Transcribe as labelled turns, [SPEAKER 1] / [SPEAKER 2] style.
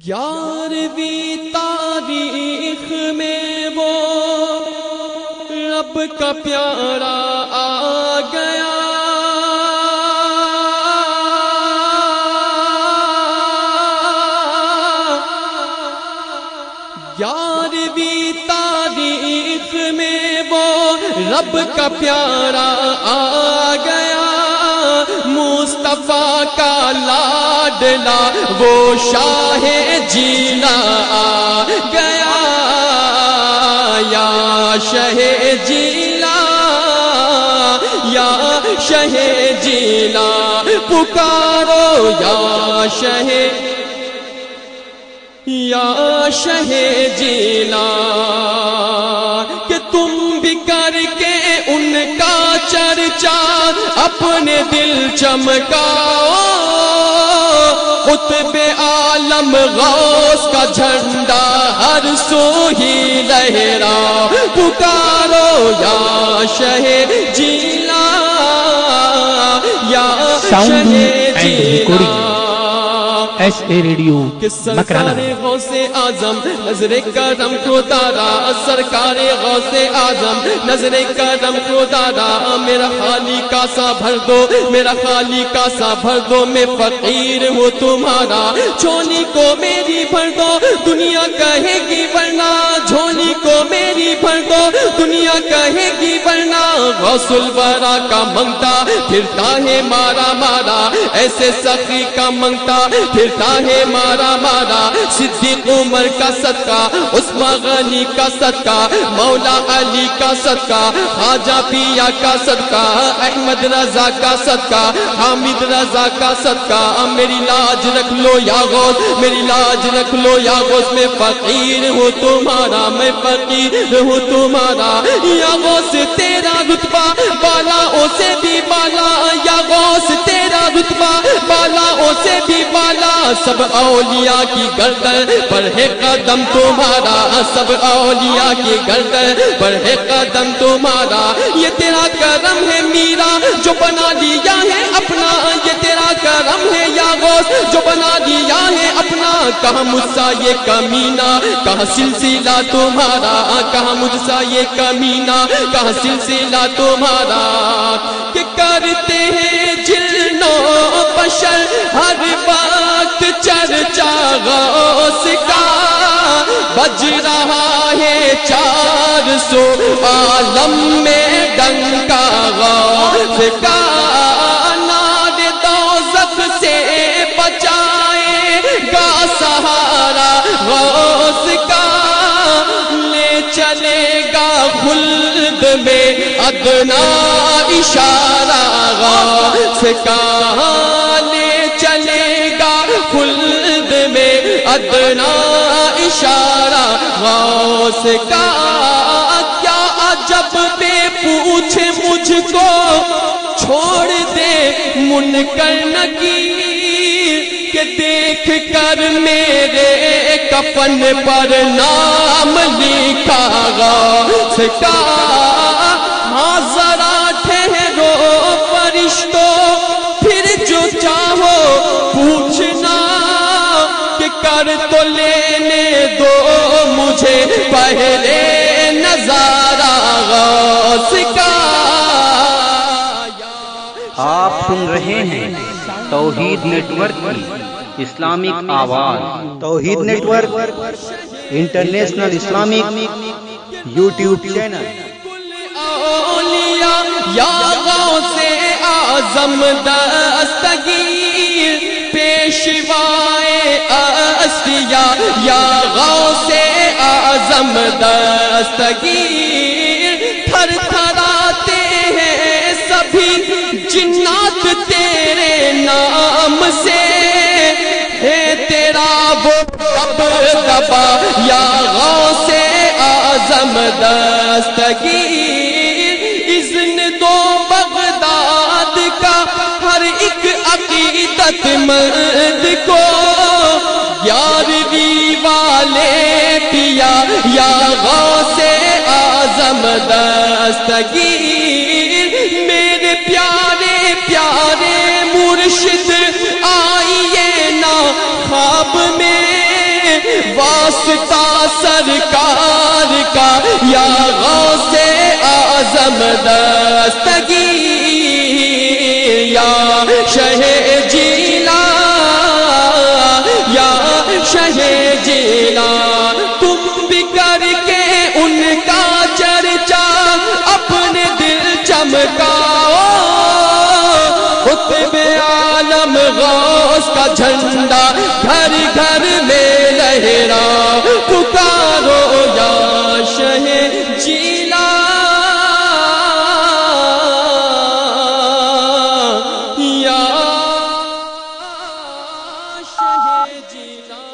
[SPEAKER 1] 11ویں تاریخ میں وہ رب کا پیارا آ گیا، گیارہویں تاریخ میں وہ رب کا پیارا آ گیا، مصطفیٰ کا لاڈلا وہ شاہ جینا آ گیا، یا شاہ جیلا یا شاہ جیلا پکارو، یا شاہ جیلا کہ تم بھی کر کے ان کا چرچا اپنے دل چمکاؤ، قطب عالم غوث کا جھنڈا ہر سو ہی لہراؤ، پکارو یا شاہ جیلا یا شاہ جیلا۔
[SPEAKER 2] ایس اے ریڈیو
[SPEAKER 1] سرکار غوث اعظم نظر کرم کو دادا، سرکار غوث اعظم نظر کرم کو دادا، میرا خالی کاسا بھر دو، میرا خالی کاسا بھر دو، میں فقیر ہوں تمہارا، جھولی کو میری بھر دو، دنیا کہے گی ورنہ، جھولی کو میری بھر دو، دنیا کہے گی ورنہ، غوث الورا کا منگتا پھرتا ہے مارا مارا، ایسے سخی کا منگتا پھرتا ہے مارا مارا، صدیق عمر کا صدقہ، عثمان غنی کا صدقہ، مولا علی کا صدقہ، خواجہ پیا کا صدقہ، احمد رضا کا صدقہ، حامد رضا کا صدقہ، میری لاج رکھ لو یا غوث، میری لاج رکھ لو یا غوث، میں فقیر ہوں تمہارا، میں فقیر ہوں تمہارا، یا غوث تیرا رتبہ بالاؤں سے بھی بالا، یا غوث تیرا رتبہ بالاؤں سے بھی بالا، سب اولیاء کی گردن پر ہے قدم تمہارا، سب اولیاء کی گردن پر ہے قدم تمہارا، یہ تیرا کرم ہے میرا جو بنا لیا ہے اپنا، یہ تیرا کرم ہے یا غوث جو بنا لیا ہے اپنا، کہاں مجھ سا یہ کمینہ، کہاں سلسلہ تمہارا، کہاں مجھ سا یہ کمینہ، کہاں سلسلہ تمہارا، کہ کرتے ہیں جن و بشر ہر وقت چرچا غوث کا، بج رہا ہے 400 عالم میں ڈنکا غوث کا، نار دوزخ سے بچائے گا سہارا غوث کا، لے چلے گا خلد میں ادنا اشارہ غوث کا، لے چلے گا خلد میں ادنا اشارہ غوث کا، کیا عجب بے پوچھے مجھ کو چھوڑ دے منکر نکیر، کہ دیکھ کر میرے کفن پر نام لکھا غوث کا، ہاں ذرا ٹھہرو فرشتوں پھر جو چاہو پوچھنا، کہ کر تو لینے دو مجھے پہلے نظارہ غوث کا۔
[SPEAKER 2] آپ سن رہے ہیں توحید نیٹ ورک کی اسلامک آواز، توحید network international Islamic YouTube channel.
[SPEAKER 1] اولیاء یا غوث اعظم دستگیر، پیشوائے اصفیاء یا غوث اعظم دستگیر، تھر تھراتے ہیں سبھی جنات تیرے نام سے، ہے تیرا وہ دبدبا یا غوث اعظم دستگیر، اذن دو بغداد کا ہر ایک عقیدت مند کو، 11ویں والے پیا یا غوث اعظم دستگیر، میرے پیارے پیارے مرشد آئیے نا خواب میں، واسطہ سرکار کا یا غوث اعظم دستگیر یا شہ جیلا یا شہ جیلا تم بھی کر کے ان کا چرچا اپنے دل چمکاؤ قطب عالم غوث کا جھنڈا گھر گھر میں لہرا پکارو یا شہ جیلا یا شہ جیلا